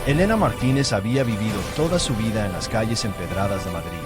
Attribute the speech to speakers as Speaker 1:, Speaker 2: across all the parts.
Speaker 1: Elena Martínez había vivido toda su vida en las calles empedradas de Madrid,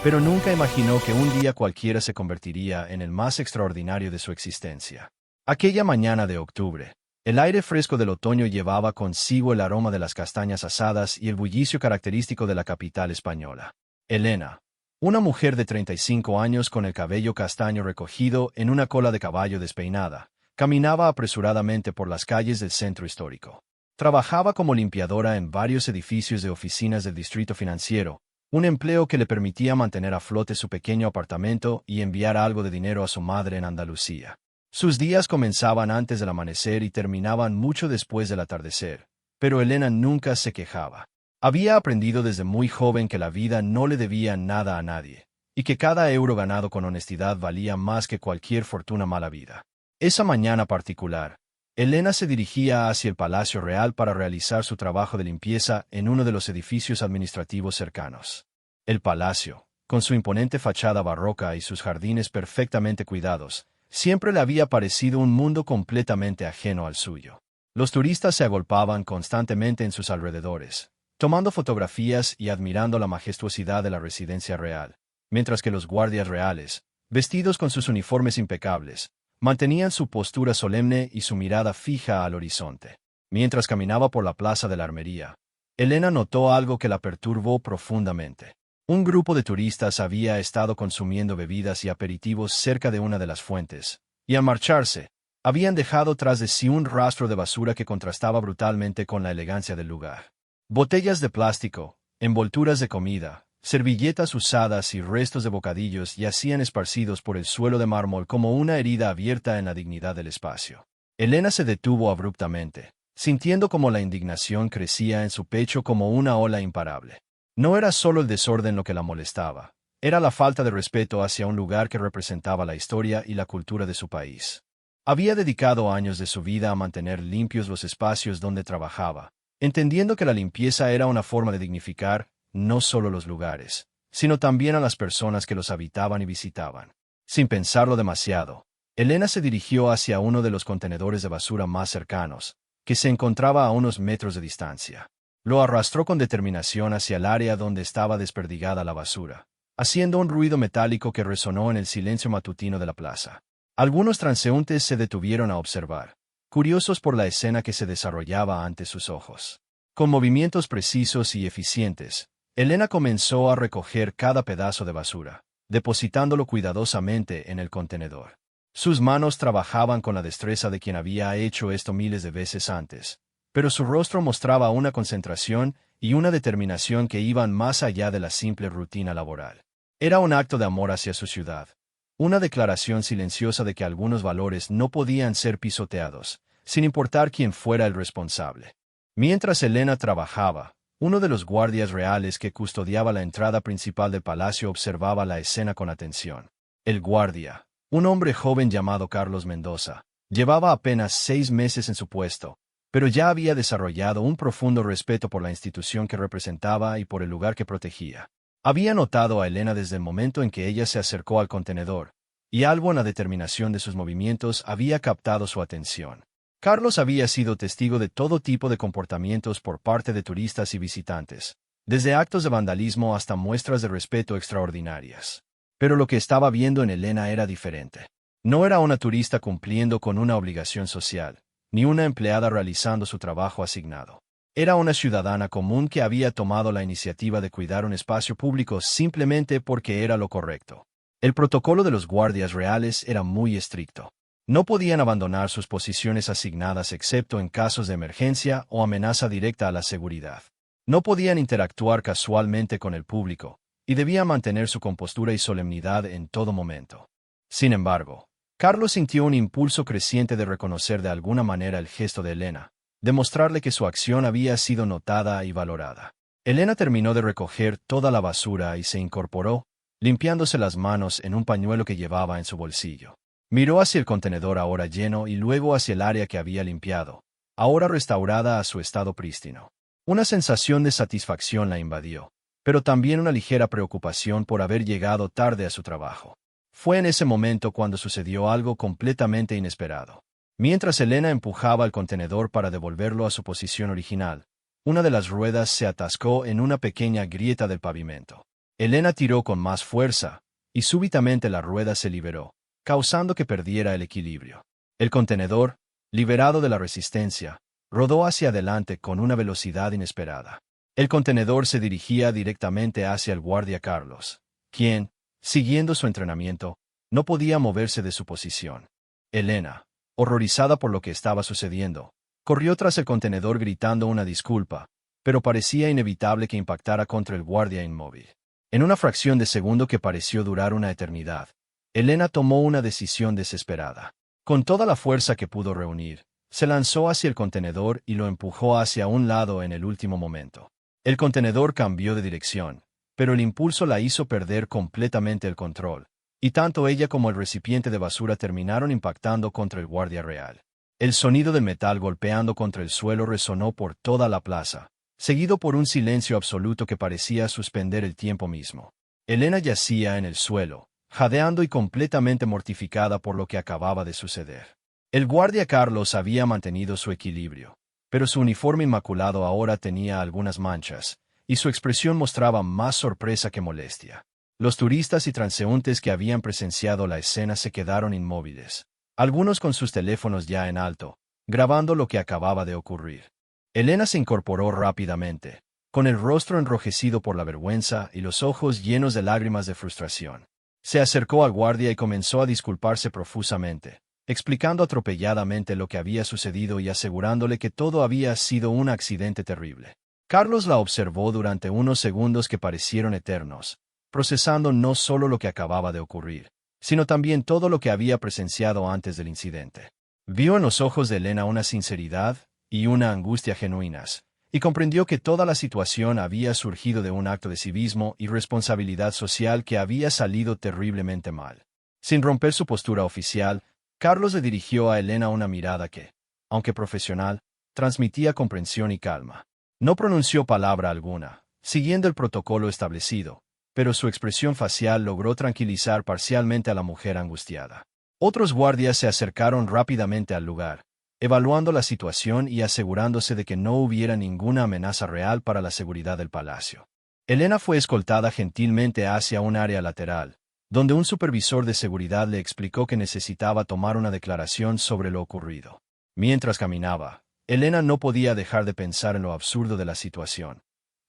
Speaker 1: pero nunca imaginó que un día cualquiera se convertiría en el más extraordinario de su existencia. Aquella mañana de octubre, el aire fresco del otoño llevaba consigo el aroma de las castañas asadas y el bullicio característico de la capital española. Elena, una mujer de 35 años con el cabello castaño recogido en una cola de caballo despeinada, caminaba apresuradamente por las calles del centro histórico. Trabajaba como limpiadora en varios edificios de oficinas del distrito financiero, un empleo que le permitía mantener a flote su pequeño apartamento y enviar algo de dinero a su madre en Andalucía. Sus días comenzaban antes del amanecer y terminaban mucho después del atardecer, pero Elena nunca se quejaba. Había aprendido desde muy joven que la vida no le debía nada a nadie, y que cada euro ganado con honestidad valía más que cualquier fortuna mal habida. Esa mañana particular, Elena se dirigía hacia el Palacio Real para realizar su trabajo de limpieza en uno de los edificios administrativos cercanos. El palacio, con su imponente fachada barroca y sus jardines perfectamente cuidados, siempre le había parecido un mundo completamente ajeno al suyo. Los turistas se agolpaban constantemente en sus alrededores, tomando fotografías y admirando la majestuosidad de la residencia real, mientras que los guardias reales, vestidos con sus uniformes impecables, mantenían su postura solemne y su mirada fija al horizonte. Mientras caminaba por la plaza de la Armería, Elena notó algo que la perturbó profundamente. Un grupo de turistas había estado consumiendo bebidas y aperitivos cerca de una de las fuentes, y al marcharse, habían dejado tras de sí un rastro de basura que contrastaba brutalmente con la elegancia del lugar. Botellas de plástico, envolturas de comida, servilletas usadas y restos de bocadillos yacían esparcidos por el suelo de mármol como una herida abierta en la dignidad del espacio. Elena se detuvo abruptamente, sintiendo como la indignación crecía en su pecho como una ola imparable. No era solo el desorden lo que la molestaba, era la falta de respeto hacia un lugar que representaba la historia y la cultura de su país. Había dedicado años de su vida a mantener limpios los espacios donde trabajaba, entendiendo que la limpieza era una forma de dignificar no solo los lugares, sino también a las personas que los habitaban y visitaban. Sin pensarlo demasiado, Elena se dirigió hacia uno de los contenedores de basura más cercanos, que se encontraba a unos metros de distancia. Lo arrastró con determinación hacia el área donde estaba desperdigada la basura, haciendo un ruido metálico que resonó en el silencio matutino de la plaza. Algunos transeúntes se detuvieron a observar, curiosos por la escena que se desarrollaba ante sus ojos. Con movimientos precisos y eficientes, Elena comenzó a recoger cada pedazo de basura, depositándolo cuidadosamente en el contenedor. Sus manos trabajaban con la destreza de quien había hecho esto miles de veces antes, pero su rostro mostraba una concentración y una determinación que iban más allá de la simple rutina laboral. Era un acto de amor hacia su ciudad, una declaración silenciosa de que algunos valores no podían ser pisoteados, sin importar quién fuera el responsable. Mientras Elena trabajaba, uno de los guardias reales que custodiaba la entrada principal del palacio observaba la escena con atención. El guardia, un hombre joven llamado Carlos Mendoza, llevaba apenas 6 meses en su puesto, pero ya había desarrollado un profundo respeto por la institución que representaba y por el lugar que protegía. Había notado a Elena desde el momento en que ella se acercó al contenedor, y algo en la determinación de sus movimientos había captado su atención. Carlos había sido testigo de todo tipo de comportamientos por parte de turistas y visitantes, desde actos de vandalismo hasta muestras de respeto extraordinarias. Pero lo que estaba viendo en Elena era diferente. No era una turista cumpliendo con una obligación social, ni una empleada realizando su trabajo asignado. Era una ciudadana común que había tomado la iniciativa de cuidar un espacio público simplemente porque era lo correcto. El protocolo de los guardias reales era muy estricto. No podían abandonar sus posiciones asignadas excepto en casos de emergencia o amenaza directa a la seguridad. No podían interactuar casualmente con el público, y debían mantener su compostura y solemnidad en todo momento. Sin embargo, Carlos sintió un impulso creciente de reconocer de alguna manera el gesto de Elena, demostrarle que su acción había sido notada y valorada. Elena terminó de recoger toda la basura y se incorporó, limpiándose las manos en un pañuelo que llevaba en su bolsillo. Miró hacia el contenedor ahora lleno y luego hacia el área que había limpiado, ahora restaurada a su estado prístino. Una sensación de satisfacción la invadió, pero también una ligera preocupación por haber llegado tarde a su trabajo. Fue en ese momento cuando sucedió algo completamente inesperado. Mientras Elena empujaba el contenedor para devolverlo a su posición original, una de las ruedas se atascó en una pequeña grieta del pavimento. Elena tiró con más fuerza, y súbitamente la rueda se liberó, causando que perdiera el equilibrio. El contenedor, liberado de la resistencia, rodó hacia adelante con una velocidad inesperada. El contenedor se dirigía directamente hacia el guardia Carlos, quien, siguiendo su entrenamiento, no podía moverse de su posición. Elena, horrorizada por lo que estaba sucediendo, corrió tras el contenedor gritando una disculpa, pero parecía inevitable que impactara contra el guardia inmóvil. En una fracción de segundo que pareció durar una eternidad, Elena tomó una decisión desesperada. Con toda la fuerza que pudo reunir, se lanzó hacia el contenedor y lo empujó hacia un lado en el último momento. El contenedor cambió de dirección, pero el impulso la hizo perder completamente el control, y tanto ella como el recipiente de basura terminaron impactando contra el guardia real. El sonido del metal golpeando contra el suelo resonó por toda la plaza, seguido por un silencio absoluto que parecía suspender el tiempo mismo. Elena yacía en el suelo, jadeando y completamente mortificada por lo que acababa de suceder. El guardia Carlos había mantenido su equilibrio, pero su uniforme inmaculado ahora tenía algunas manchas, y su expresión mostraba más sorpresa que molestia. Los turistas y transeúntes que habían presenciado la escena se quedaron inmóviles, algunos con sus teléfonos ya en alto, grabando lo que acababa de ocurrir. Elena se incorporó rápidamente, con el rostro enrojecido por la vergüenza y los ojos llenos de lágrimas de frustración. Se acercó al guardia y comenzó a disculparse profusamente, explicando atropelladamente lo que había sucedido y asegurándole que todo había sido un accidente terrible. Carlos la observó durante unos segundos que parecieron eternos, procesando no solo lo que acababa de ocurrir, sino también todo lo que había presenciado antes del incidente. Vio en los ojos de Elena una sinceridad y una angustia genuinas, y comprendió que toda la situación había surgido de un acto de civismo y responsabilidad social que había salido terriblemente mal. Sin romper su postura oficial, Carlos le dirigió a Elena una mirada que, aunque profesional, transmitía comprensión y calma. No pronunció palabra alguna, siguiendo el protocolo establecido, pero su expresión facial logró tranquilizar parcialmente a la mujer angustiada. Otros guardias se acercaron rápidamente al lugar, evaluando la situación y asegurándose de que no hubiera ninguna amenaza real para la seguridad del palacio. Elena fue escoltada gentilmente hacia un área lateral, donde un supervisor de seguridad le explicó que necesitaba tomar una declaración sobre lo ocurrido. Mientras caminaba, Elena no podía dejar de pensar en lo absurdo de la situación.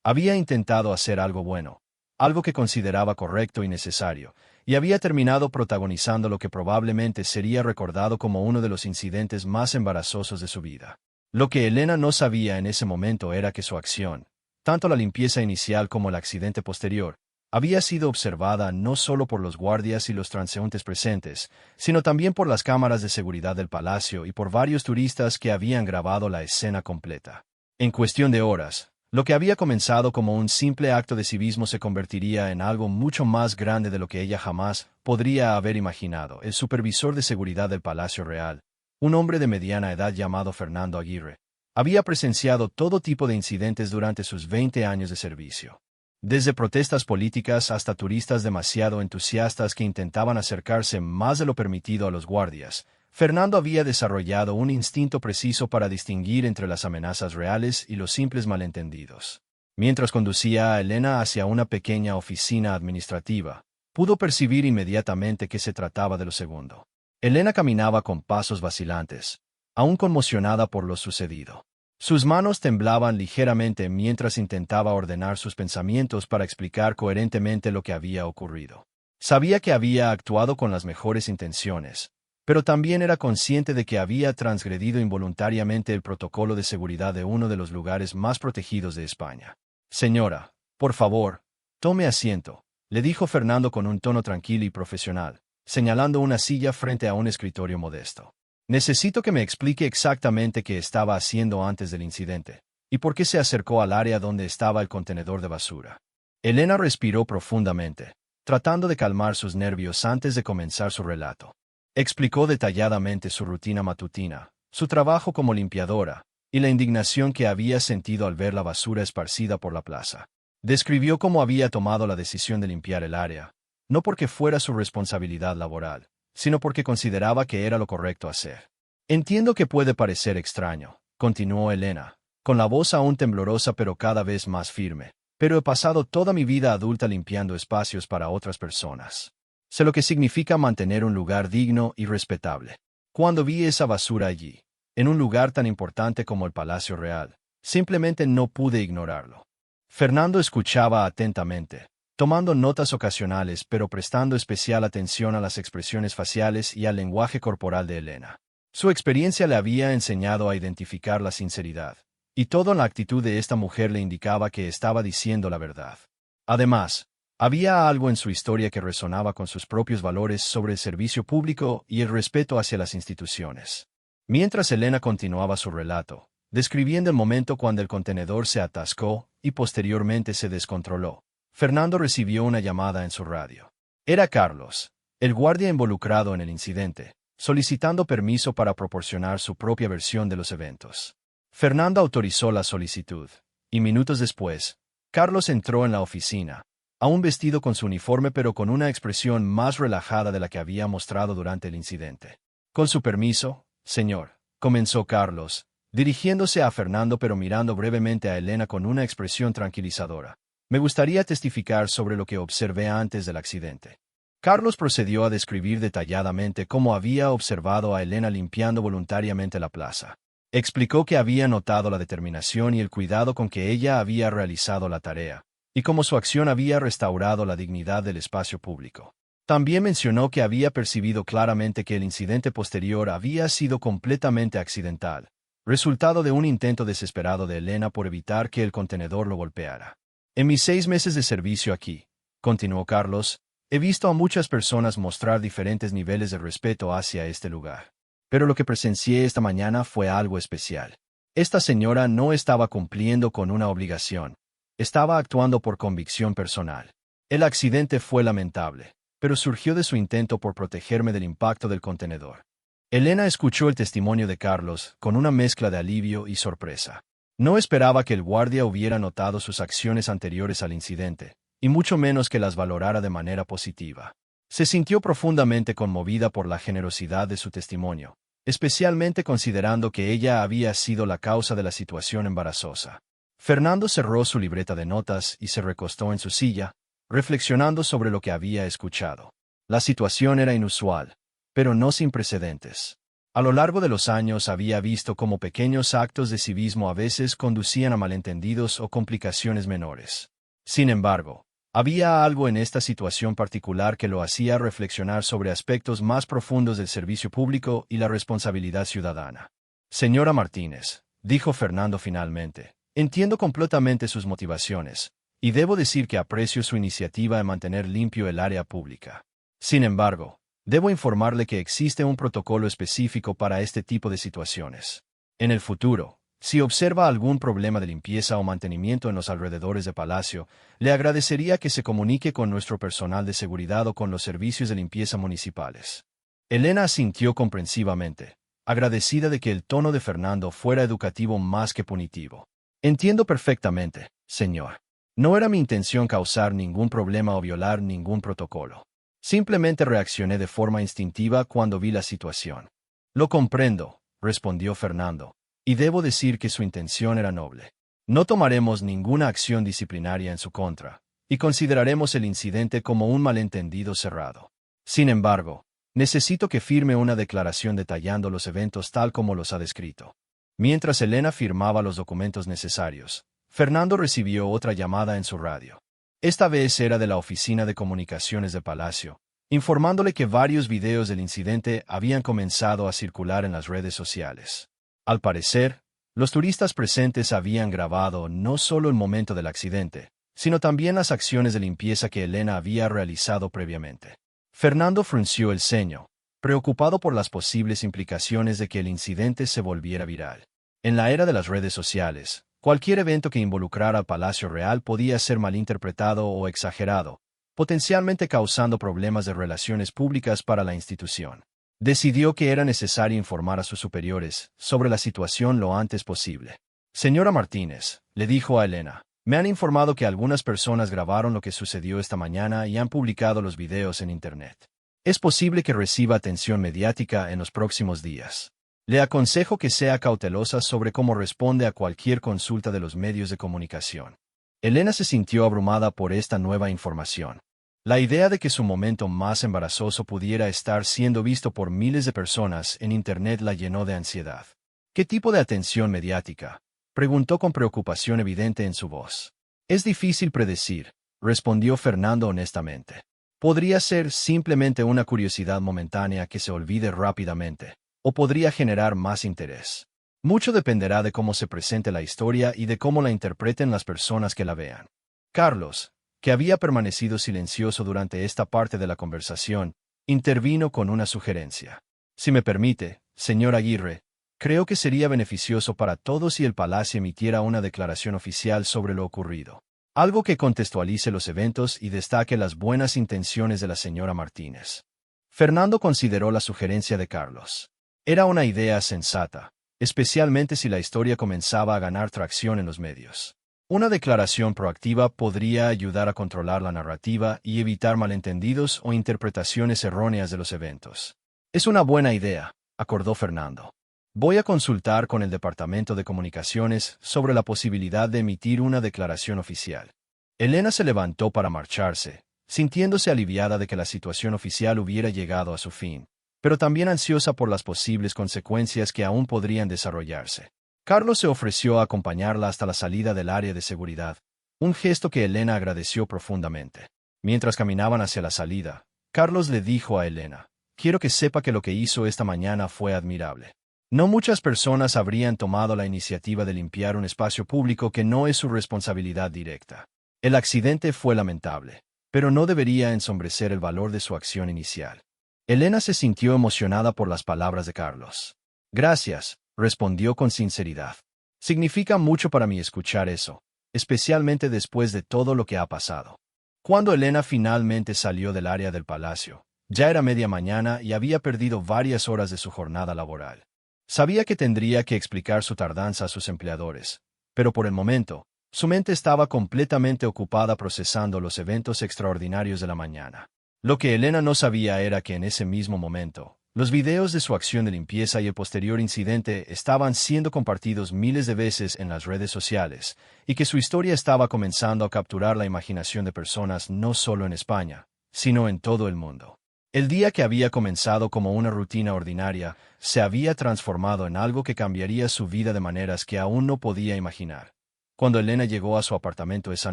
Speaker 1: Había intentado hacer algo bueno, algo que consideraba correcto y necesario, y había terminado protagonizando lo que probablemente sería recordado como uno de los incidentes más embarazosos de su vida. Lo que Elena no sabía en ese momento era que su acción, tanto la limpieza inicial como el accidente posterior, había sido observada no solo por los guardias y los transeúntes presentes, sino también por las cámaras de seguridad del palacio y por varios turistas que habían grabado la escena completa. En cuestión de horas, lo que había comenzado como un simple acto de civismo se convertiría en algo mucho más grande de lo que ella jamás podría haber imaginado. El supervisor de seguridad del Palacio Real, un hombre de mediana edad llamado Fernando Aguirre, había presenciado todo tipo de incidentes durante sus 20 años de servicio. Desde protestas políticas hasta turistas demasiado entusiastas que intentaban acercarse más de lo permitido a los guardias, Fernando había desarrollado un instinto preciso para distinguir entre las amenazas reales y los simples malentendidos. Mientras conducía a Elena hacia una pequeña oficina administrativa, pudo percibir inmediatamente que se trataba de lo segundo. Elena caminaba con pasos vacilantes, aún conmocionada por lo sucedido. Sus manos temblaban ligeramente mientras intentaba ordenar sus pensamientos para explicar coherentemente lo que había ocurrido. Sabía que había actuado con las mejores intenciones, pero también era consciente de que había transgredido involuntariamente el protocolo de seguridad de uno de los lugares más protegidos de España. «Señora, por favor, tome asiento», le dijo Fernando con un tono tranquilo y profesional, señalando una silla frente a un escritorio modesto. «Necesito que me explique exactamente qué estaba haciendo antes del incidente, y por qué se acercó al área donde estaba el contenedor de basura». Elena respiró profundamente, tratando de calmar sus nervios antes de comenzar su relato. Explicó detalladamente su rutina matutina, su trabajo como limpiadora, y la indignación que había sentido al ver la basura esparcida por la plaza. Describió cómo había tomado la decisión de limpiar el área, no porque fuera su responsabilidad laboral, sino porque consideraba que era lo correcto hacer. «Entiendo que puede parecer extraño», continuó Elena, con la voz aún temblorosa pero cada vez más firme. Pero he pasado toda mi vida adulta limpiando espacios para otras personas. Sé lo que significa mantener un lugar digno y respetable. Cuando vi esa basura allí, en un lugar tan importante como el Palacio Real, simplemente no pude ignorarlo. Fernando escuchaba atentamente, tomando notas ocasionales pero prestando especial atención a las expresiones faciales y al lenguaje corporal de Elena. Su experiencia le había enseñado a identificar la sinceridad, y toda la actitud de esta mujer le indicaba que estaba diciendo la verdad. Además, había algo en su historia que resonaba con sus propios valores sobre el servicio público y el respeto hacia las instituciones. Mientras Elena continuaba su relato, describiendo el momento cuando el contenedor se atascó y posteriormente se descontroló, Fernando recibió una llamada en su radio. Era Carlos, el guardia involucrado en el incidente, solicitando permiso para proporcionar su propia versión de los eventos. Fernando autorizó la solicitud, y minutos después, Carlos entró en la oficina, aún vestido con su uniforme pero con una expresión más relajada de la que había mostrado durante el incidente. Con su permiso, señor, comenzó Carlos, dirigiéndose a Fernando pero mirando brevemente a Elena con una expresión tranquilizadora. Me gustaría testificar sobre lo que observé antes del accidente. Carlos procedió a describir detalladamente cómo había observado a Elena limpiando voluntariamente la plaza. Explicó que había notado la determinación y el cuidado con que ella había realizado la tarea, y cómo su acción había restaurado la dignidad del espacio público. También mencionó que había percibido claramente que el incidente posterior había sido completamente accidental, resultado de un intento desesperado de Elena por evitar que el contenedor lo golpeara. En mis 6 meses de servicio aquí, continuó Carlos, he visto a muchas personas mostrar diferentes niveles de respeto hacia este lugar. Pero lo que presencié esta mañana fue algo especial. Esta señora no estaba cumpliendo con una obligación. Estaba actuando por convicción personal. El accidente fue lamentable, pero surgió de su intento por protegerme del impacto del contenedor. Elena escuchó el testimonio de Carlos con una mezcla de alivio y sorpresa. No esperaba que el guardia hubiera notado sus acciones anteriores al incidente, y mucho menos que las valorara de manera positiva. Se sintió profundamente conmovida por la generosidad de su testimonio, especialmente considerando que ella había sido la causa de la situación embarazosa. Fernando cerró su libreta de notas y se recostó en su silla, reflexionando sobre lo que había escuchado. La situación era inusual, pero no sin precedentes. A lo largo de los años había visto cómo pequeños actos de civismo a veces conducían a malentendidos o complicaciones menores. Sin embargo, había algo en esta situación particular que lo hacía reflexionar sobre aspectos más profundos del servicio público y la responsabilidad ciudadana. Señora Martínez, dijo Fernando finalmente, entiendo completamente sus motivaciones, y debo decir que aprecio su iniciativa en mantener limpio el área pública. Sin embargo, debo informarle que existe un protocolo específico para este tipo de situaciones. En el futuro, si observa algún problema de limpieza o mantenimiento en los alrededores de Palacio, le agradecería que se comunique con nuestro personal de seguridad o con los servicios de limpieza municipales. Elena asintió comprensivamente, agradecida de que el tono de Fernando fuera educativo más que punitivo. Entiendo perfectamente, señor. No era mi intención causar ningún problema o violar ningún protocolo. Simplemente reaccioné de forma instintiva cuando vi la situación. Lo comprendo, respondió Fernando. Y debo decir que su intención era noble. No tomaremos ninguna acción disciplinaria en su contra, y consideraremos el incidente como un malentendido cerrado. Sin embargo, necesito que firme una declaración detallando los eventos tal como los ha descrito. Mientras Elena firmaba los documentos necesarios, Fernando recibió otra llamada en su radio. Esta vez era de la Oficina de Comunicaciones de Palacio, informándole que varios videos del incidente habían comenzado a circular en las redes sociales. Al parecer, los turistas presentes habían grabado no solo el momento del accidente, sino también las acciones de limpieza que Elena había realizado previamente. Fernando frunció el ceño, preocupado por las posibles implicaciones de que el incidente se volviera viral. En la era de las redes sociales, cualquier evento que involucrara al Palacio Real podía ser malinterpretado o exagerado, potencialmente causando problemas de relaciones públicas para la institución. Decidió que era necesario informar a sus superiores sobre la situación lo antes posible. Señora Martínez, le dijo a Elena, me han informado que algunas personas grabaron lo que sucedió esta mañana y han publicado los videos en Internet. Es posible que reciba atención mediática en los próximos días. Le aconsejo que sea cautelosa sobre cómo responde a cualquier consulta de los medios de comunicación. Elena se sintió abrumada por esta nueva información. La idea de que su momento más embarazoso pudiera estar siendo visto por miles de personas en Internet la llenó de ansiedad. ¿Qué tipo de atención mediática?, preguntó con preocupación evidente en su voz. Es difícil predecir, respondió Fernando honestamente. Podría ser simplemente una curiosidad momentánea que se olvide rápidamente, o podría generar más interés. Mucho dependerá de cómo se presente la historia y de cómo la interpreten las personas que la vean. Carlos, que había permanecido silencioso durante esta parte de la conversación, intervino con una sugerencia. Si me permite, señor Aguirre, creo que sería beneficioso para todos si el Palacio emitiera una declaración oficial sobre lo ocurrido. Algo que contextualice los eventos y destaque las buenas intenciones de la señora Martínez. Fernando consideró la sugerencia de Carlos. Era una idea sensata, especialmente si la historia comenzaba a ganar tracción en los medios. Una declaración proactiva podría ayudar a controlar la narrativa y evitar malentendidos o interpretaciones erróneas de los eventos. Es una buena idea, acordó Fernando. Voy a consultar con el Departamento de Comunicaciones sobre la posibilidad de emitir una declaración oficial. Elena se levantó para marcharse, sintiéndose aliviada de que la situación oficial hubiera llegado a su fin, pero también ansiosa por las posibles consecuencias que aún podrían desarrollarse. Carlos se ofreció a acompañarla hasta la salida del área de seguridad, un gesto que Elena agradeció profundamente. Mientras caminaban hacia la salida, Carlos le dijo a Elena: «Quiero que sepa que lo que hizo esta mañana fue admirable. No muchas personas habrían tomado la iniciativa de limpiar un espacio público que no es su responsabilidad directa. El accidente fue lamentable, pero no debería ensombrecer el valor de su acción inicial». Elena se sintió emocionada por las palabras de Carlos. «Gracias», respondió con sinceridad. «Significa mucho para mí escuchar eso, especialmente después de todo lo que ha pasado». Cuando Elena finalmente salió del área del palacio, ya era media mañana y había perdido varias horas de su jornada laboral. Sabía que tendría que explicar su tardanza a sus empleadores, pero por el momento, su mente estaba completamente ocupada procesando los eventos extraordinarios de la mañana. Lo que Elena no sabía era que en ese mismo momento, los videos de su acción de limpieza y el posterior incidente estaban siendo compartidos miles de veces en las redes sociales, y que su historia estaba comenzando a capturar la imaginación de personas no solo en España, sino en todo el mundo. El día que había comenzado como una rutina ordinaria, se había transformado en algo que cambiaría su vida de maneras que aún no podía imaginar. Cuando Elena llegó a su apartamento esa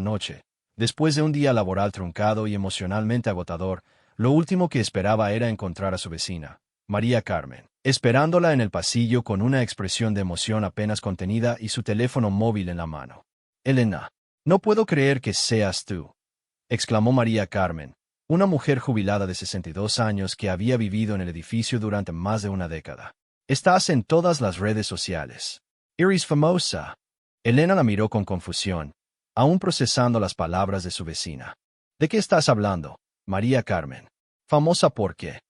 Speaker 1: noche, después de un día laboral truncado y emocionalmente agotador, lo último que esperaba era encontrar a su vecina, María Carmen, esperándola en el pasillo con una expresión de emoción apenas contenida y su teléfono móvil en la mano. «Elena, no puedo creer que seas tú», exclamó María Carmen, una mujer jubilada de 62 años que había vivido en el edificio durante más de una década. «Estás en todas las redes sociales. Eres famosa». Elena la miró con confusión, aún procesando las palabras de su vecina. «¿De qué estás hablando, María Carmen? ¿Famosa por qué?».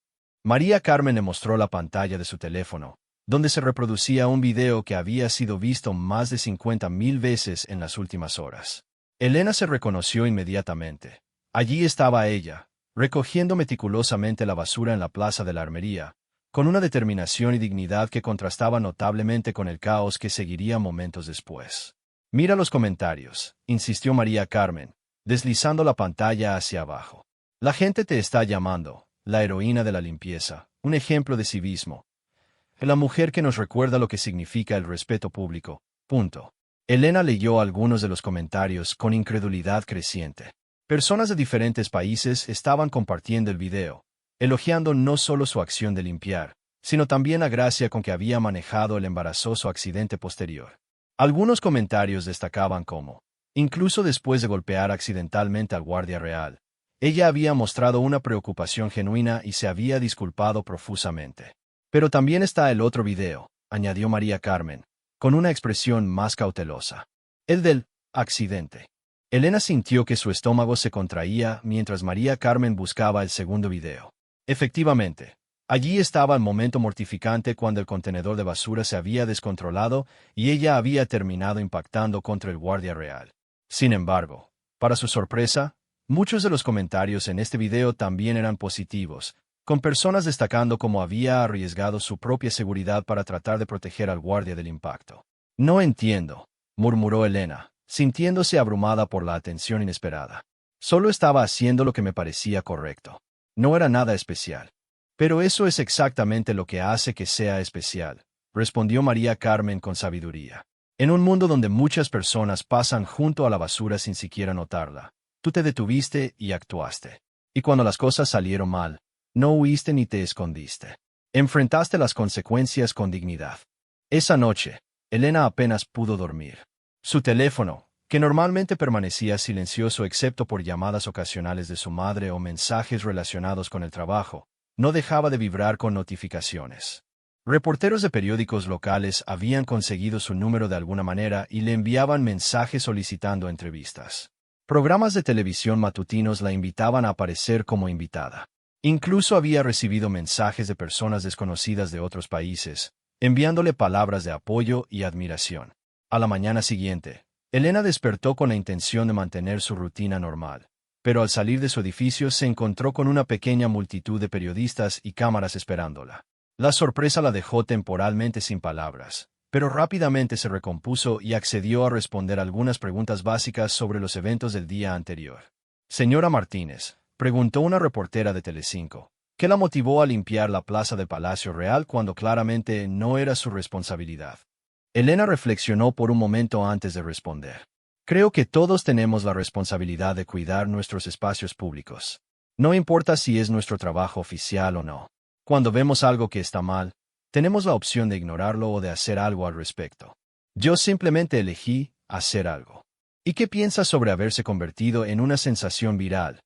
Speaker 1: María Carmen le mostró la pantalla de su teléfono, donde se reproducía un video que había sido visto más de 50.000 veces en las últimas horas. Elena se reconoció inmediatamente. Allí estaba ella, recogiendo meticulosamente la basura en la plaza de la Armería, con una determinación y dignidad que contrastaba notablemente con el caos que seguiría momentos después. «Mira los comentarios», insistió María Carmen, deslizando la pantalla hacia abajo. «La gente te está llamando la heroína de la limpieza, un ejemplo de civismo. La mujer que nos recuerda lo que significa el respeto público. Punto». Elena leyó algunos de los comentarios con incredulidad creciente. Personas de diferentes países estaban compartiendo el video, elogiando no solo su acción de limpiar, sino también la gracia con que había manejado el embarazoso accidente posterior. Algunos comentarios destacaban cómo, incluso después de golpear accidentalmente al guardia real, ella había mostrado una preocupación genuina y se había disculpado profusamente. «Pero también está el otro video», añadió María Carmen, con una expresión más cautelosa. «El del accidente». Elena sintió que su estómago se contraía mientras María Carmen buscaba el segundo video. Efectivamente, allí estaba el momento mortificante cuando el contenedor de basura se había descontrolado y ella había terminado impactando contra el guardia real. Sin embargo, para su sorpresa, muchos de los comentarios en este video también eran positivos, con personas destacando cómo había arriesgado su propia seguridad para tratar de proteger al guardia del impacto. No entiendo, murmuró Elena, sintiéndose abrumada por la atención inesperada. Solo estaba haciendo lo que me parecía correcto. No era nada especial. Pero eso es exactamente lo que hace que sea especial, respondió María Carmen con sabiduría. En un mundo donde muchas personas pasan junto a la basura sin siquiera notarla, tú te detuviste y actuaste. Y cuando las cosas salieron mal, no huiste ni te escondiste. Enfrentaste las consecuencias con dignidad. Esa noche, Elena apenas pudo dormir. Su teléfono, que normalmente permanecía silencioso excepto por llamadas ocasionales de su madre o mensajes relacionados con el trabajo, no dejaba de vibrar con notificaciones. Reporteros de periódicos locales habían conseguido su número de alguna manera y le enviaban mensajes solicitando entrevistas. Programas de televisión matutinos la invitaban a aparecer como invitada. Incluso había recibido mensajes de personas desconocidas de otros países, enviándole palabras de apoyo y admiración. A la mañana siguiente, Elena despertó con la intención de mantener su rutina normal, pero al salir de su edificio se encontró con una pequeña multitud de periodistas y cámaras esperándola. La sorpresa la dejó temporalmente sin palabras, pero rápidamente se recompuso y accedió a responder algunas preguntas básicas sobre los eventos del día anterior. Señora Martínez, preguntó una reportera de Telecinco, ¿qué la motivó a limpiar la plaza de Palacio Real cuando claramente no era su responsabilidad? Elena reflexionó por un momento antes de responder. Creo que todos tenemos la responsabilidad de cuidar nuestros espacios públicos. No importa si es nuestro trabajo oficial o no. Cuando vemos algo que está mal, tenemos la opción de ignorarlo o de hacer algo al respecto. Yo simplemente elegí hacer algo. ¿Y qué piensas sobre haberse convertido en una sensación viral?,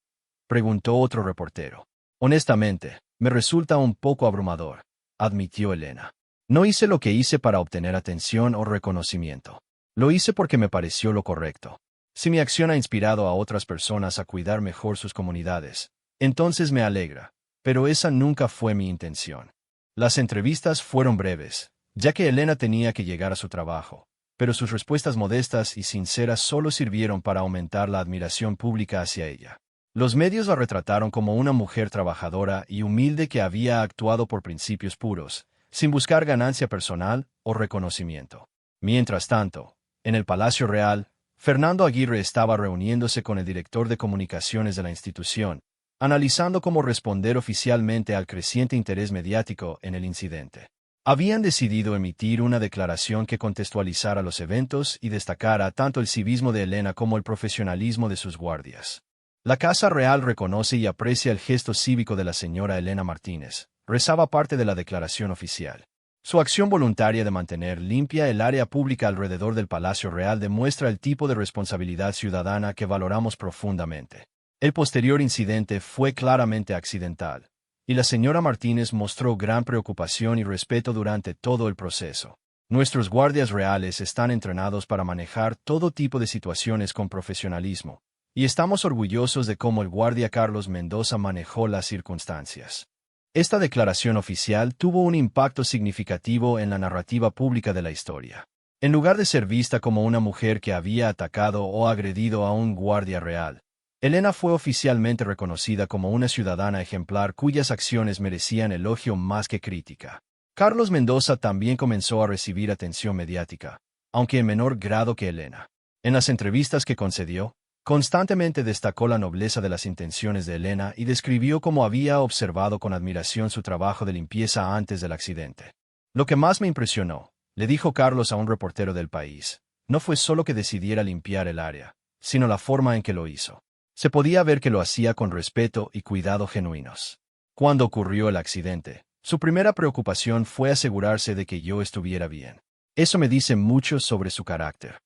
Speaker 1: preguntó otro reportero. Honestamente, me resulta un poco abrumador, admitió Elena. No hice lo que hice para obtener atención o reconocimiento. Lo hice porque me pareció lo correcto. Si mi acción ha inspirado a otras personas a cuidar mejor sus comunidades, entonces me alegra, pero esa nunca fue mi intención. Las entrevistas fueron breves, ya que Elena tenía que llegar a su trabajo, pero sus respuestas modestas y sinceras solo sirvieron para aumentar la admiración pública hacia ella. Los medios la retrataron como una mujer trabajadora y humilde que había actuado por principios puros, sin buscar ganancia personal o reconocimiento. Mientras tanto, en el Palacio Real, Fernando Aguirre estaba reuniéndose con el director de comunicaciones de la institución, analizando cómo responder oficialmente al creciente interés mediático en el incidente. Habían decidido emitir una declaración que contextualizara los eventos y destacara tanto el civismo de Elena como el profesionalismo de sus guardias. La Casa Real reconoce y aprecia el gesto cívico de la señora Elena Martínez, rezaba parte de la declaración oficial. Su acción voluntaria de mantener limpia el área pública alrededor del Palacio Real demuestra el tipo de responsabilidad ciudadana que valoramos profundamente. El posterior incidente fue claramente accidental, y la señora Martínez mostró gran preocupación y respeto durante todo el proceso. Nuestros guardias reales están entrenados para manejar todo tipo de situaciones con profesionalismo, y estamos orgullosos de cómo el guardia Carlos Mendoza manejó las circunstancias. Esta declaración oficial tuvo un impacto significativo en la narrativa pública de la historia. En lugar de ser vista como una mujer que había atacado o agredido a un guardia real, Elena fue oficialmente reconocida como una ciudadana ejemplar cuyas acciones merecían elogio más que crítica. Carlos Mendoza también comenzó a recibir atención mediática, aunque en menor grado que Elena. En las entrevistas que concedió, constantemente destacó la nobleza de las intenciones de Elena y describió cómo había observado con admiración su trabajo de limpieza antes del accidente. Lo que más me impresionó, le dijo Carlos a un reportero del País, no fue solo que decidiera limpiar el área, sino la forma en que lo hizo. Se podía ver que lo hacía con respeto y cuidado genuinos. Cuando ocurrió el accidente, su primera preocupación fue asegurarse de que yo estuviera bien. Eso me dice mucho sobre su carácter.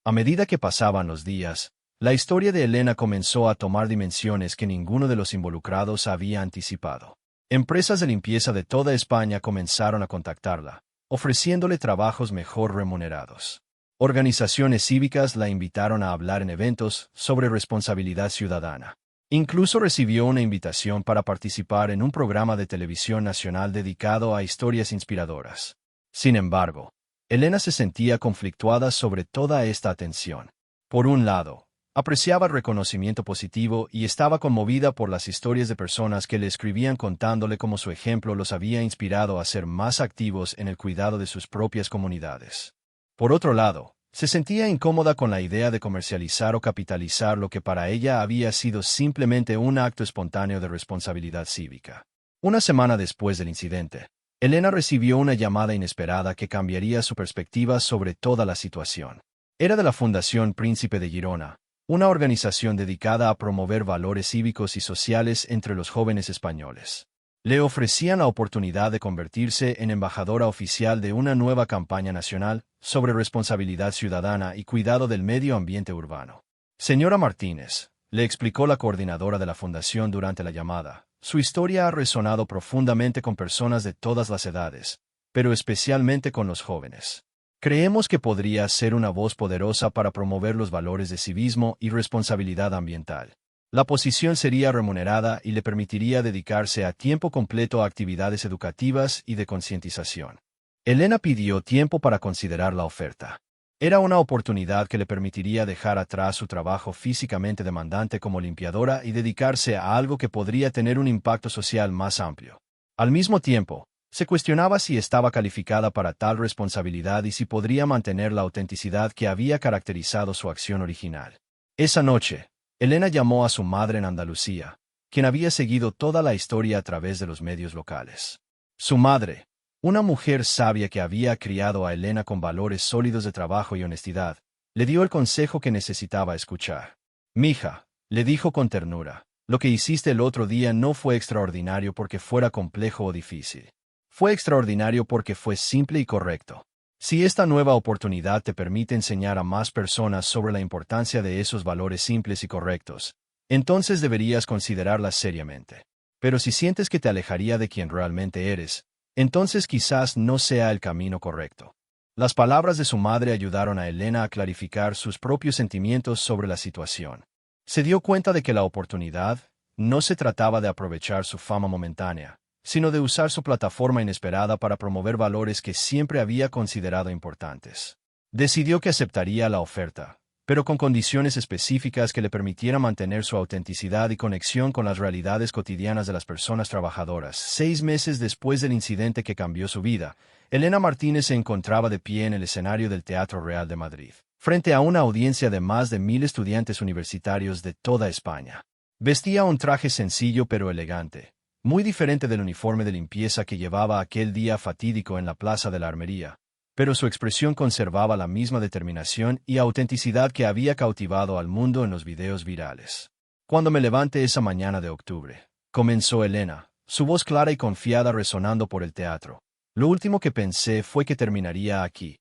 Speaker 1: A medida que pasaban los días, la historia de Elena comenzó a tomar dimensiones que ninguno de los involucrados había anticipado. Empresas de limpieza de toda España comenzaron a contactarla, ofreciéndole trabajos mejor remunerados. Organizaciones cívicas la invitaron a hablar en eventos sobre responsabilidad ciudadana. Incluso recibió una invitación para participar en un programa de televisión nacional dedicado a historias inspiradoras. Sin embargo, Elena se sentía conflictuada sobre toda esta atención. Por un lado, Apreciaba el reconocimiento positivo y estaba conmovida por las historias de personas que le escribían contándole cómo su ejemplo los había inspirado a ser más activos en el cuidado de sus propias comunidades. Por otro lado, se sentía incómoda con la idea de comercializar o capitalizar lo que para ella había sido simplemente un acto espontáneo de responsabilidad cívica. Una semana después del incidente, Elena recibió una llamada inesperada que cambiaría su perspectiva sobre toda la situación. Era de la Fundación Príncipe de Girona, una organización dedicada a promover valores cívicos y sociales entre los jóvenes españoles. Le ofrecían la oportunidad de convertirse en embajadora oficial de una nueva campaña nacional sobre responsabilidad ciudadana y cuidado del medio ambiente urbano. Señora Martínez, le explicó la coordinadora de la fundación durante la llamada, su historia ha resonado profundamente con personas de todas las edades, pero especialmente con los jóvenes. Creemos que podría ser una voz poderosa para promover los valores de civismo y responsabilidad ambiental. La posición sería remunerada y le permitiría dedicarse a tiempo completo a actividades educativas y de concientización. Elena pidió tiempo para considerar la oferta. Era una oportunidad que le permitiría dejar atrás su trabajo físicamente demandante como limpiadora y dedicarse a algo que podría tener un impacto social más amplio. Al mismo tiempo, se cuestionaba si estaba calificada para tal responsabilidad y si podría mantener la autenticidad que había caracterizado su acción original. Esa noche, Elena llamó a su madre en Andalucía, quien había seguido toda la historia a través de los medios locales. Su madre, una mujer sabia que había criado a Elena con valores sólidos de trabajo y honestidad, le dio el consejo que necesitaba escuchar. «Mija», le dijo con ternura, «lo que hiciste el otro día no fue extraordinario porque fuera complejo o difícil. Fue extraordinario porque fue simple y correcto. Si esta nueva oportunidad te permite enseñar a más personas sobre la importancia de esos valores simples y correctos, entonces deberías considerarlas seriamente. Pero si sientes que te alejaría de quien realmente eres, entonces quizás no sea el camino correcto». Las palabras de su madre ayudaron a Elena a clarificar sus propios sentimientos sobre la situación. Se dio cuenta de que la oportunidad no se trataba de aprovechar su fama momentánea, sino de usar su plataforma inesperada para promover valores que siempre había considerado importantes. Decidió que aceptaría la oferta, pero con condiciones específicas que le permitieran mantener su autenticidad y conexión con las realidades cotidianas de las personas trabajadoras. 6 meses después del incidente que cambió su vida, Elena Martínez se encontraba de pie en el escenario del Teatro Real de Madrid, frente a una audiencia de más de 1000 estudiantes universitarios de toda España. Vestía un traje sencillo pero elegante, muy diferente del uniforme de limpieza que llevaba aquel día fatídico en la Plaza de la Armería, pero su expresión conservaba la misma determinación y autenticidad que había cautivado al mundo en los videos virales. «Cuando me levante esa mañana de octubre», comenzó Elena, su voz clara y confiada resonando por el teatro, «lo último que pensé fue que terminaría aquí,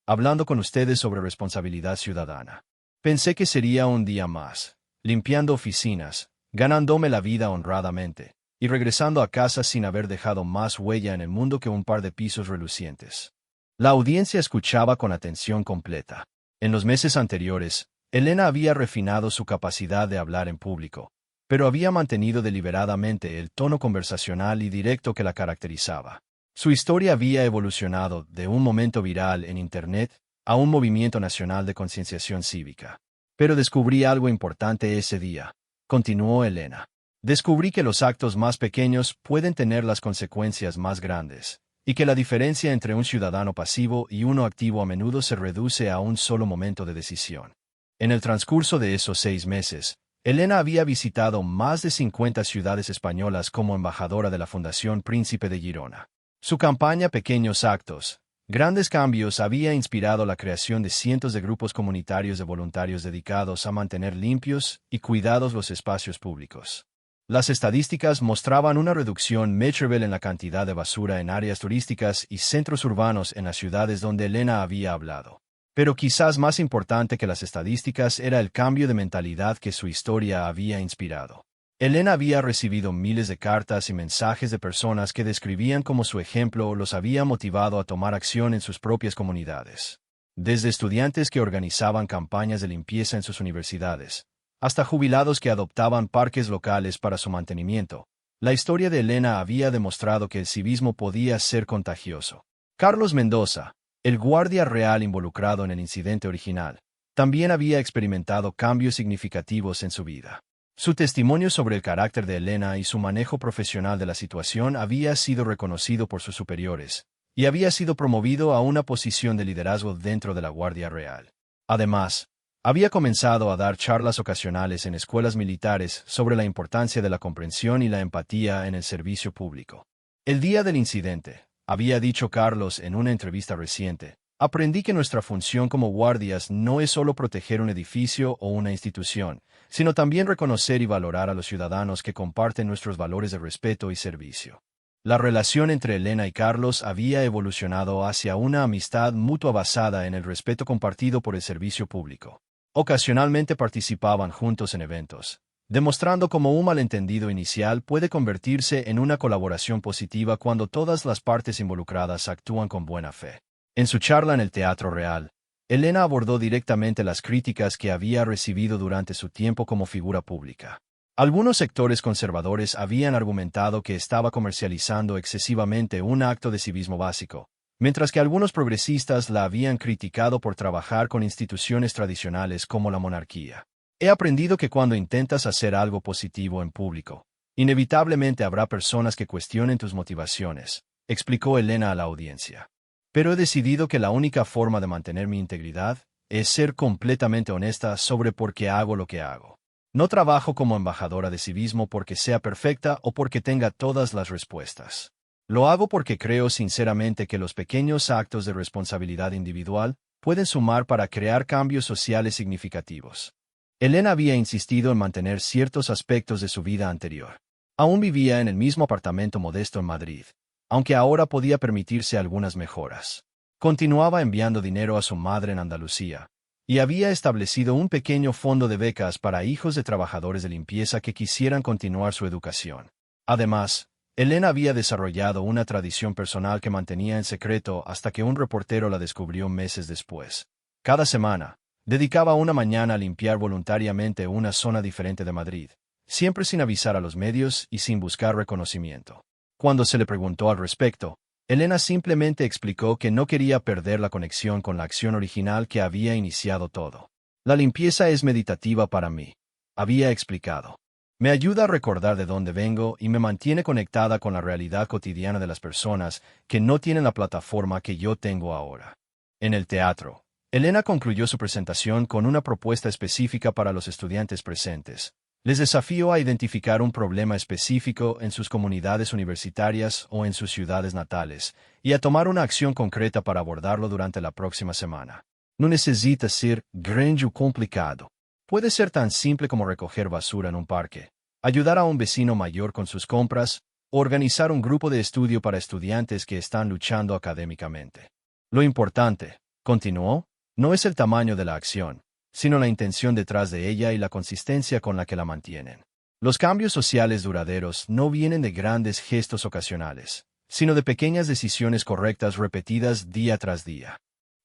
Speaker 1: hablando con ustedes sobre responsabilidad ciudadana. Pensé que sería un día más, limpiando oficinas, ganándome la vida honradamente, y regresando a casa sin haber dejado más huella en el mundo que un par de pisos relucientes». La audiencia escuchaba con atención completa. En los meses anteriores, Elena había refinado su capacidad de hablar en público, pero había mantenido deliberadamente el tono conversacional y directo que la caracterizaba. Su historia había evolucionado de un momento viral en Internet a un movimiento nacional de concienciación cívica. «Pero descubrí algo importante ese día», continuó Elena. «Descubrí que los actos más pequeños pueden tener las consecuencias más grandes, y que la diferencia entre un ciudadano pasivo y uno activo a menudo se reduce a un solo momento de decisión». En el transcurso de esos 6 meses, Elena había visitado más de 50 ciudades españolas como embajadora de la Fundación Príncipe de Girona. Su campaña Pequeños Actos, Grandes Cambios había inspirado la creación de cientos de grupos comunitarios de voluntarios dedicados a mantener limpios y cuidados los espacios públicos. Las estadísticas mostraban una reducción measurable en la cantidad de basura en áreas turísticas y centros urbanos en las ciudades donde Elena había hablado. Pero quizás más importante que las estadísticas era el cambio de mentalidad que su historia había inspirado. Elena había recibido miles de cartas y mensajes de personas que describían cómo su ejemplo los había motivado a tomar acción en sus propias comunidades. Desde estudiantes que organizaban campañas de limpieza en sus universidades, hasta jubilados que adoptaban parques locales para su mantenimiento, la historia de Elena había demostrado que el civismo podía ser contagioso. Carlos Mendoza, el guardia real involucrado en el incidente original, también había experimentado cambios significativos en su vida. Su testimonio sobre el carácter de Elena y su manejo profesional de la situación había sido reconocido por sus superiores, y había sido promovido a una posición de liderazgo dentro de la Guardia Real. Además, había comenzado a dar charlas ocasionales en escuelas militares sobre la importancia de la comprensión y la empatía en el servicio público. El día del incidente, había dicho Carlos en una entrevista reciente, aprendí que nuestra función como guardias no es solo proteger un edificio o una institución, sino también reconocer y valorar a los ciudadanos que comparten nuestros valores de respeto y servicio. La relación entre Elena y Carlos había evolucionado hacia una amistad mutua basada en el respeto compartido por el servicio público. Ocasionalmente participaban juntos en eventos, demostrando cómo un malentendido inicial puede convertirse en una colaboración positiva cuando todas las partes involucradas actúan con buena fe. En su charla en el Teatro Real, Elena abordó directamente las críticas que había recibido durante su tiempo como figura pública. Algunos sectores conservadores habían argumentado que estaba comercializando excesivamente un acto de civismo básico, mientras que algunos progresistas la habían criticado por trabajar con instituciones tradicionales como la monarquía. He aprendido que cuando intentas hacer algo positivo en público, inevitablemente habrá personas que cuestionen tus motivaciones, explicó Elena a la audiencia. Pero he decidido que la única forma de mantener mi integridad es ser completamente honesta sobre por qué hago lo que hago. No trabajo como embajadora de civismo porque sea perfecta o porque tenga todas las respuestas. Lo hago porque creo sinceramente que los pequeños actos de responsabilidad individual pueden sumar para crear cambios sociales significativos. Elena había insistido en mantener ciertos aspectos de su vida anterior. Aún vivía en el mismo apartamento modesto en Madrid, aunque ahora podía permitirse algunas mejoras. Continuaba enviando dinero a su madre en Andalucía, y había establecido un pequeño fondo de becas para hijos de trabajadores de limpieza que quisieran continuar su educación. Además, Elena había desarrollado una tradición personal que mantenía en secreto hasta que un reportero la descubrió meses después. Cada semana, dedicaba una mañana a limpiar voluntariamente una zona diferente de Madrid, siempre sin avisar a los medios y sin buscar reconocimiento. Cuando se le preguntó al respecto, Elena simplemente explicó que no quería perder la conexión con la acción original que había iniciado todo. La limpieza es meditativa para mí, había explicado. Me ayuda a recordar de dónde vengo y me mantiene conectada con la realidad cotidiana de las personas que no tienen la plataforma que yo tengo ahora. En el teatro, Elena concluyó su presentación con una propuesta específica para los estudiantes presentes. Les desafío a identificar un problema específico en sus comunidades universitarias o en sus ciudades natales, y a tomar una acción concreta para abordarlo durante la próxima semana. No necesita ser grande o complicado. Puede ser tan simple como recoger basura en un parque, ayudar a un vecino mayor con sus compras, o organizar un grupo de estudio para estudiantes que están luchando académicamente. Lo importante, continuó, no es el tamaño de la acción, sino la intención detrás de ella y la consistencia con la que la mantienen. Los cambios sociales duraderos no vienen de grandes gestos ocasionales, sino de pequeñas decisiones correctas repetidas día tras día.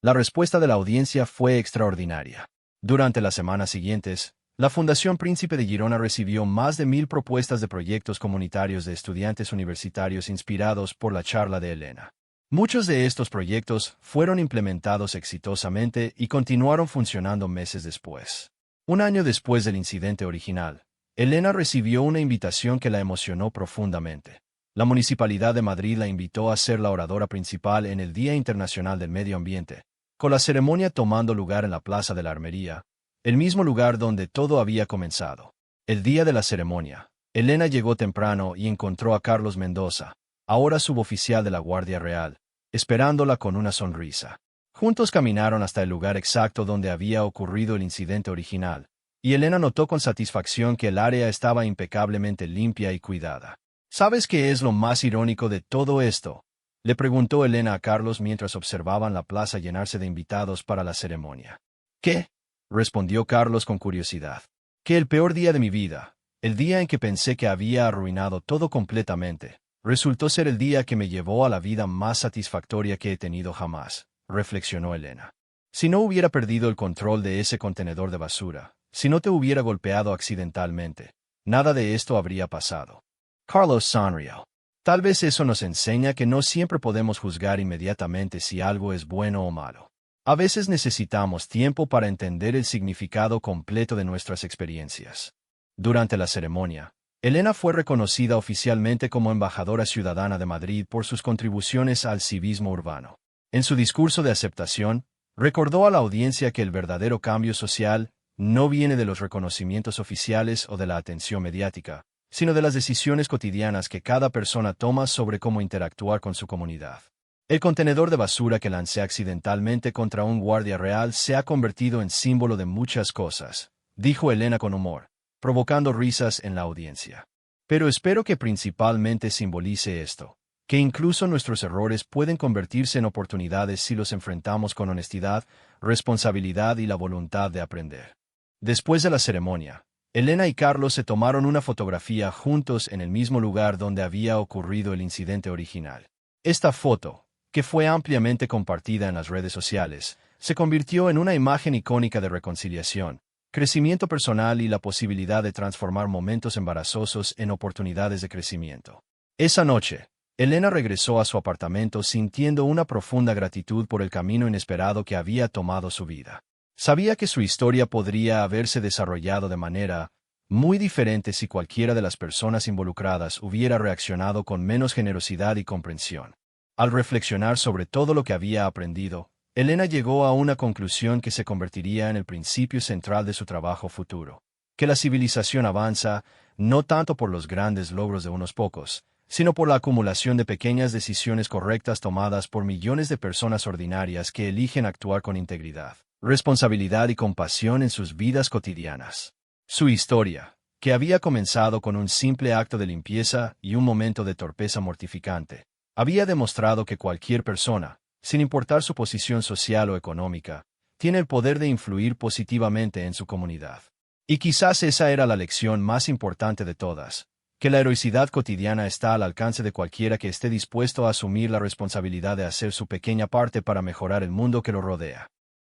Speaker 1: La respuesta de la audiencia fue extraordinaria. Durante las semanas siguientes, la Fundación Príncipe de Girona recibió más de 1000 propuestas de proyectos comunitarios de estudiantes universitarios inspirados por la charla de Elena. Muchos de estos proyectos fueron implementados exitosamente y continuaron funcionando meses después. Un año después del incidente original, Elena recibió una invitación que la emocionó profundamente. La Municipalidad de Madrid la invitó a ser la oradora principal en el Día Internacional del Medio Ambiente, con la ceremonia tomando lugar en la Plaza de la Armería, el mismo lugar donde todo había comenzado. El día de la ceremonia, Elena llegó temprano y encontró a Carlos Mendoza, ahora suboficial de la Guardia Real, esperándola con una sonrisa. Juntos caminaron hasta el lugar exacto donde había ocurrido el incidente original, y Elena notó con satisfacción que el área estaba impecablemente limpia y cuidada. ¿Sabes qué es lo más irónico de todo esto?, le preguntó Elena a Carlos mientras observaban la plaza llenarse de invitados para la ceremonia. ¿Qué?, respondió Carlos con curiosidad. Que el peor día de mi vida, el día en que pensé que había arruinado todo completamente, resultó ser el día que me llevó a la vida más satisfactoria que he tenido jamás, reflexionó Elena. Si no hubiera perdido el control de ese contenedor de basura, si no te hubiera golpeado accidentalmente, nada de esto habría pasado. Carlos sonrió. Tal vez eso nos enseña que no siempre podemos juzgar inmediatamente si algo es bueno o malo. A veces necesitamos tiempo para entender el significado completo de nuestras experiencias. Durante la ceremonia, Elena fue reconocida oficialmente como embajadora ciudadana de Madrid por sus contribuciones al civismo urbano. En su discurso de aceptación, recordó a la audiencia que el verdadero cambio social no viene de los reconocimientos oficiales o de la atención mediática, sino de las decisiones cotidianas que cada persona toma sobre cómo interactuar con su comunidad. El contenedor de basura que lancé accidentalmente contra un guardia real se ha convertido en símbolo de muchas cosas, dijo Elena con humor, provocando risas en la audiencia. Pero espero que principalmente simbolice esto, que incluso nuestros errores pueden convertirse en oportunidades si los enfrentamos con honestidad, responsabilidad y la voluntad de aprender. Después de la ceremonia, Elena y Carlos se tomaron una fotografía juntos en el mismo lugar donde había ocurrido el incidente original. Esta foto, que fue ampliamente compartida en las redes sociales, se convirtió en una imagen icónica de reconciliación, crecimiento personal y la posibilidad de transformar momentos embarazosos en oportunidades de crecimiento. Esa noche, Elena regresó a su apartamento sintiendo una profunda gratitud por el camino inesperado que había tomado su vida. Sabía que su historia podría haberse desarrollado de manera muy diferente si cualquiera de las personas involucradas hubiera reaccionado con menos generosidad y comprensión. Al reflexionar sobre todo lo que había aprendido, Elena llegó a una conclusión que se convertiría en el principio central de su trabajo futuro: que la civilización avanza no tanto por los grandes logros de unos pocos, sino por la acumulación de pequeñas decisiones correctas tomadas por millones de personas ordinarias que eligen actuar con integridad, responsabilidad y compasión en sus vidas cotidianas. Su historia, que había comenzado con un simple acto de limpieza y un momento de torpeza mortificante, había demostrado que cualquier persona, sin importar su posición social o económica, tiene el poder de influir positivamente en su comunidad. Y quizás esa era la lección más importante de todas, que la heroicidad cotidiana está al alcance de cualquiera que esté dispuesto a asumir la responsabilidad de hacer su pequeña parte para mejorar el mundo que lo rodea.